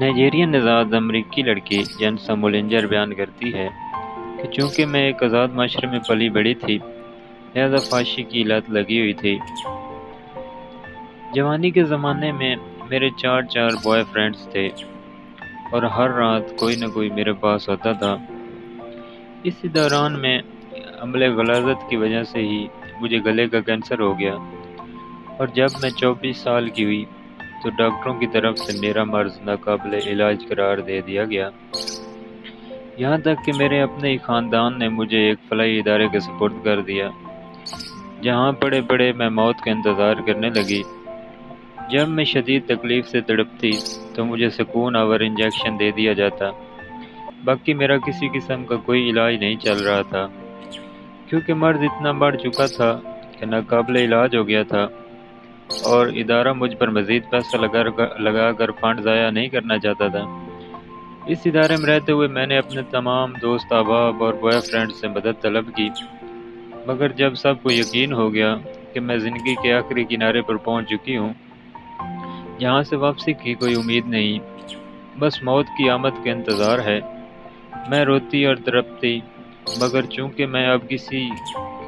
نائجیرین نژاد امریکی لڑکی جینسا مولنجر بیان کرتی ہے کہ چونکہ میں ایک آزاد معاشرے میں پلی بڑھی تھی، لہذا فحاشی کی لت لگی ہوئی تھی۔ جوانی کے زمانے میں میرے چار بوائے فرینڈز تھے اور ہر رات کوئی نہ کوئی میرے پاس ہوتا تھا۔ اسی دوران میں عملے غلاظت کی وجہ سے ہی مجھے گلے کا کینسر ہو گیا، اور جب میں 24 سال کی ہوئی تو ڈاکٹروں کی طرف سے میرا مرض ناقابل علاج قرار دے دیا گیا۔ یہاں تک کہ میرے اپنے ہی خاندان نے مجھے ایک فلاحی ادارے کے سپرد کر دیا، جہاں پڑے پڑے میں موت کا انتظار کرنے لگی۔ جب میں شدید تکلیف سے تڑپتی تو مجھے سکون آور انجیکشن دے دیا جاتا، باقی میرا کسی قسم کا کوئی علاج نہیں چل رہا تھا، کیونکہ مرض اتنا بڑھ چکا تھا کہ ناقابل علاج ہو گیا تھا، اور ادارہ مجھ پر مزید پیسہ لگا کر فنڈ ضائع نہیں کرنا چاہتا تھا۔ اس ادارے میں رہتے ہوئے میں نے اپنے تمام دوست احباب اور بوائے فرینڈ سے مدد طلب کی، مگر جب سب کو یقین ہو گیا کہ میں زندگی کے آخری کنارے پر پہنچ چکی ہوں، جہاں سے واپسی کی کوئی امید نہیں، بس موت کی آمد کا انتظار ہے، میں روتی اور تڑپتی، مگر چونکہ میں اب کسی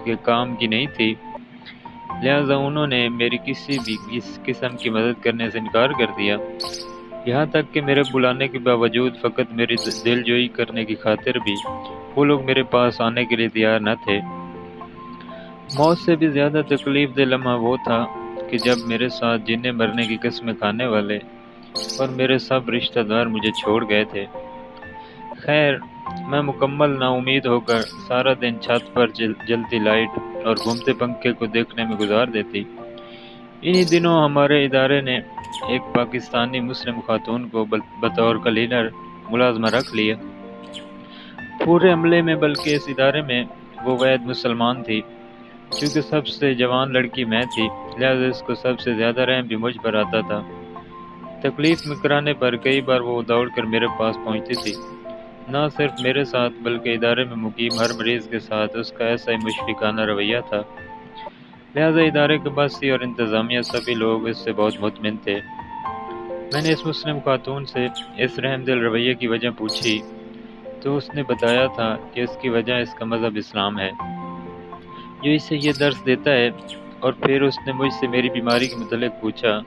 کے کام کی نہیں تھی، لہذا انہوں نے میری کسی بھی قسم کی مدد کرنے سے انکار کر دیا، یہاں تک کہ میرے بلانے کے باوجود فقط میری دل جوئی کرنے کی خاطر بھی وہ لوگ میرے پاس آنے کے لیے تیار نہ تھے۔ موت سے بھی زیادہ تکلیف دہ لمحہ وہ تھا کہ جب میرے ساتھ جینے مرنے کی قسمیں کھانے والے اور میرے سب رشتہ دار مجھے چھوڑ گئے تھے۔ خیر، میں مکمل نا امید ہو کر سارا دن چھت پر جلتی لائٹ اور گھومتے پنکھے کو دیکھنے میں گزار دیتی۔ انہی دنوں ہمارے ادارے نے ایک پاکستانی مسلم خاتون کو بطور کلینر ملازمہ رکھ لیا۔ پورے عملے میں بلکہ اس ادارے میں وہ واحد مسلمان تھی۔ چونکہ سب سے جوان لڑکی میں تھی، لہذا اس کو سب سے زیادہ رحم بھی مجھ پر آتا تھا۔ تکلیف میں کرانے پر کئی بار وہ دوڑ کر میرے پاس پہنچتی تھی۔ نہ صرف میرے ساتھ بلکہ ادارے میں مقیم ہر مریض کے ساتھ اس کا ایسا ہی مشفقانہ رویہ تھا، لہذا ادارے کے باسی اور انتظامیہ سبھی لوگ اس سے بہت مطمئن تھے۔ میں نے اس مسلم خاتون سے اس رحم دل رویے کی وجہ پوچھی تو اس نے بتایا تھا کہ اس کی وجہ اس کا مذہب اسلام ہے، جو اسے یہ درس دیتا ہے، اور پھر اس نے مجھ سے میری بیماری کے متعلق پوچھا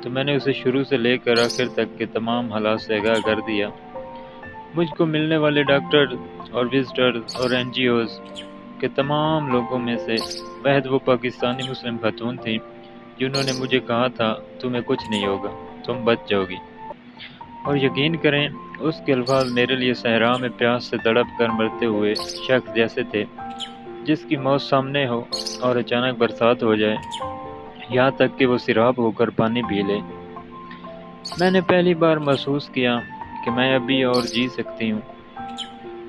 تو میں نے اسے شروع سے لے کر آخر تک کے تمام حالات سے آگاہ کر دیا۔ مجھ کو ملنے والے ڈاکٹر اور وزٹرز اور NGOز کے تمام لوگوں میں سے واحد وہ پاکستانی مسلم خاتون تھی جنہوں نے مجھے کہا تھا تمہیں کچھ نہیں ہوگا، تم بچ جاؤ گی، اور یقین کریں اس کے الفاظ میرے لیے صحرا میں پیاس سے تڑپ کر مرتے ہوئے شخص جیسے تھے جس کی موت سامنے ہو اور اچانک برسات ہو جائے، یہاں تک کہ وہ سیراب ہو کر پانی پی لے۔ میں نے پہلی بار محسوس کیا کہ میں ابھی اور جی سکتی ہوں۔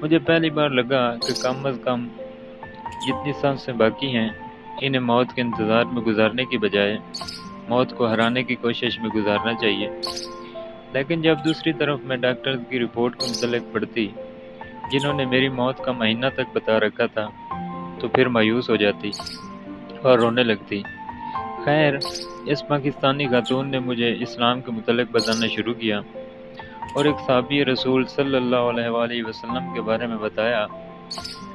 مجھے پہلی بار لگا کہ کم از کم جتنی سانسیں باقی ہیں انہیں موت کے انتظار میں گزارنے کی بجائے موت کو ہرانے کی کوشش میں گزارنا چاہیے۔ لیکن جب دوسری طرف میں ڈاکٹرز کی رپورٹ کے متعلق پڑھتی جنہوں نے میری موت کا مہینہ تک بتا رکھا تھا تو پھر مایوس ہو جاتی اور رونے لگتی۔ خیر، اس پاکستانی خاتون نے مجھے اسلام کے متعلق بتانا شروع کیا اور ایک صحابی رسول صلی اللہ علیہ وآلہ وسلم کے بارے میں بتایا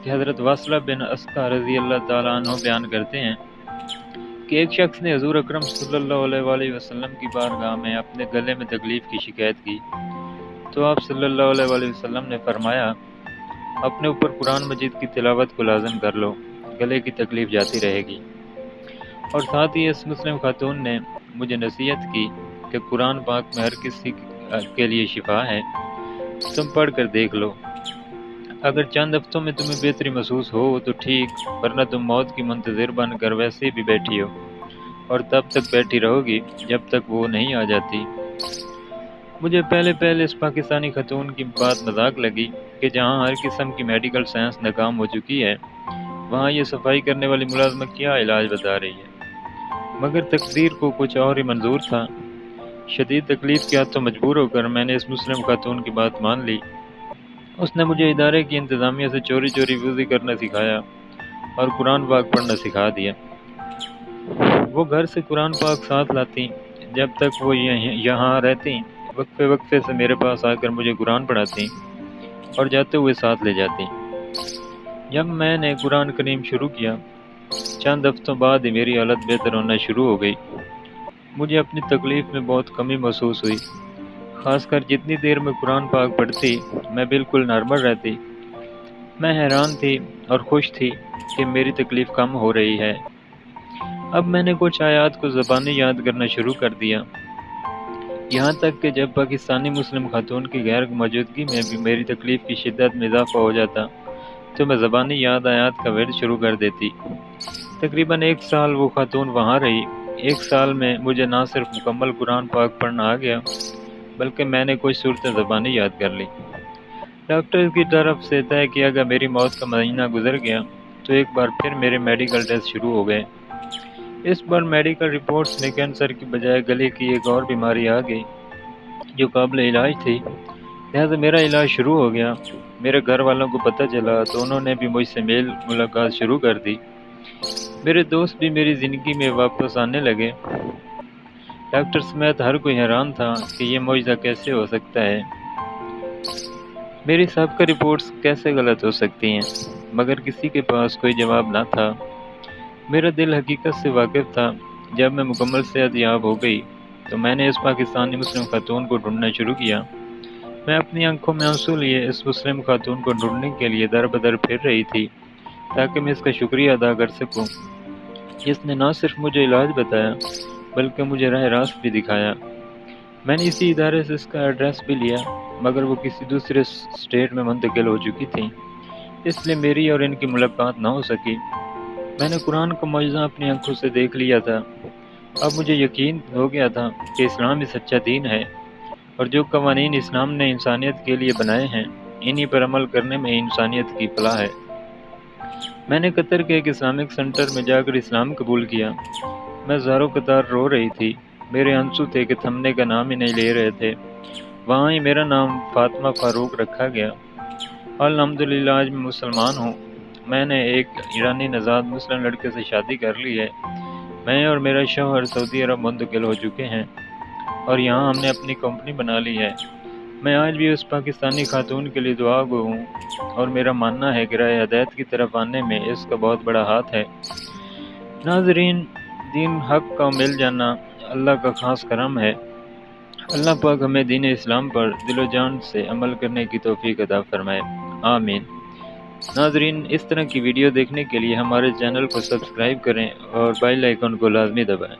کہ حضرت واصلہ بن اسقع رضی اللہ تعالیٰ عنہ بیان کرتے ہیں کہ ایک شخص نے حضور اکرم صلی اللہ علیہ وآلہ وسلم کی بارگاہ میں اپنے گلے میں تکلیف کی شکایت کی تو آپ صلی اللہ علیہ وآلہ وسلم نے فرمایا اپنے اوپر قرآن مجید کی تلاوت کو لازم کر لو، گلے کی تکلیف جاتی رہے گی۔ اور ساتھ ہی اس مسلم خاتون نے مجھے نصیحت کی کہ قرآن پاک میں ہر کسی کے لیے شفا ہے، تم پڑھ کر دیکھ لو، اگر چند ہفتوں میں تمہیں بہتری محسوس ہو تو ٹھیک، ورنہ تم موت کی منتظر بن کر ویسے بھی بیٹھی ہو اور تب تک بیٹھی رہو گی جب تک وہ نہیں آ جاتی۔ مجھے پہلے اس پاکستانی خاتون کی بات مذاق لگی کہ جہاں ہر قسم کی میڈیکل سائنس ناکام ہو چکی ہے، وہاں یہ صفائی کرنے والی ملازمت کیا علاج بتا رہی ہے، مگر تقدیر کو کچھ اور ہی منظور تھا۔ شدید تکلیف کے ہاتھوں مجبور ہو کر میں نے اس مسلم خاتون کی بات مان لی۔ اس نے مجھے ادارے کی انتظامیہ سے چوری وضو کرنا سکھایا اور قرآن پاک پڑھنا سکھا دیا۔ وہ گھر سے قرآن پاک ساتھ لاتی، جب تک وہ یہاں رہتی وقفے وقفے سے میرے پاس آ کر مجھے قرآن پڑھاتی اور جاتے ہوئے ساتھ لے جاتی۔ جب میں نے قرآن کریم شروع کیا، چند ہفتوں بعد ہی میری حالت بہتر ہونا شروع ہو گئی۔ مجھے اپنی تکلیف میں بہت کمی محسوس ہوئی، خاص کر جتنی دیر میں قرآن پاک پڑھتی میں بالکل نارمل رہتی۔ میں حیران تھی اور خوش تھی کہ میری تکلیف کم ہو رہی ہے۔ اب میں نے کچھ آیات کو زبانی یاد کرنا شروع کر دیا، یہاں تک کہ جب پاکستانی مسلم خاتون کی غیر موجودگی میں بھی میری تکلیف کی شدت میں اضافہ ہو جاتا تو میں زبانی یاد آیات کا ورد شروع کر دیتی۔ تقریباً 1 سال وہ خاتون وہاں رہی۔ 1 سال میں مجھے نہ صرف مکمل قرآن پاک پڑھنا آ گیا بلکہ میں نے کچھ صورتیں زبانی یاد کر لی۔ ڈاکٹر کی طرف سے طے کیا گیا میری موت کا مہینہ گزر گیا تو ایک بار پھر میرے میڈیکل ٹیسٹ شروع ہو گئے۔ اس بار میڈیکل رپورٹس میں کینسر کی بجائے گلے کی ایک اور بیماری آ گئی جو قابل علاج تھی، لہذا میرا علاج شروع ہو گیا۔ میرے گھر والوں کو پتہ چلا تو انہوں نے بھی مجھ سے میل ملاقات شروع کر دی۔ میرے دوست بھی میری زندگی میں واپس آنے لگے۔ ڈاکٹر سمیت ہر کوئی حیران تھا کہ یہ معجزہ کیسے ہو سکتا ہے، میری سابقہ رپورٹس کیسے غلط ہو سکتی ہیں، مگر کسی کے پاس کوئی جواب نہ تھا۔ میرا دل حقیقت سے واقف تھا۔ جب میں مکمل صحت یاب ہو گئی تو میں نے اس پاکستانی مسلم خاتون کو ڈھونڈنا شروع کیا۔ میں اپنی آنکھوں میں آنسو لیے اس مسلم خاتون کو ڈھونڈنے کے لیے در بدر پھر رہی تھی تاکہ میں اس کا شکریہ ادا کر سکوں، جس نے نہ صرف مجھے علاج بتایا بلکہ مجھے راہ راست بھی دکھایا۔ میں نے اسی ادارے سے اس کا ایڈریس بھی لیا مگر وہ کسی دوسرے اسٹیٹ میں منتقل ہو چکی تھی، اس لیے میری اور ان کی ملاقات نہ ہو سکی۔ میں نے قرآن کا معجزہ اپنی آنکھوں سے دیکھ لیا تھا۔ اب مجھے یقین ہو گیا تھا کہ اسلام ہی سچا دین ہے اور جو قوانین اسلام نے انسانیت کے لیے بنائے ہیں انہی پر عمل کرنے میں انسانیت کی فلاح ہے۔ میں نے قطر کے ایک اسلامک سینٹر میں جا کر اسلام قبول کیا۔ میں زاروں قطار رو رہی تھی، میرے آنسو تھے کہ تھمنے کا نام ہی نہیں لے رہے تھے۔ وہاں ہی میرا نام فاطمہ فاروق رکھا گیا۔ الحمدللہ آج میں مسلمان ہوں۔ میں نے ایک ایرانی نژاد مسلم لڑکے سے شادی کر لی ہے۔ میں اور میرا شوہر سعودی عرب منتقل ہو چکے ہیں اور یہاں ہم نے اپنی کمپنی بنا لی ہے۔ میں آج بھی اس پاکستانی خاتون کے لیے دعا گو ہوں اور میرا ماننا ہے کہ راہ ہدایت کی طرف آنے میں اس کا بہت بڑا ہاتھ ہے۔ ناظرین، دین حق کا مل جانا اللہ کا خاص کرم ہے۔ اللہ پاک ہمیں دین اسلام پر دل و جان سے عمل کرنے کی توفیق عطا فرمائے، آمین۔ ناظرین، اس طرح کی ویڈیو دیکھنے کے لیے ہمارے چینل کو سبسکرائب کریں اور بیل آئیکن کو لازمی دبائیں۔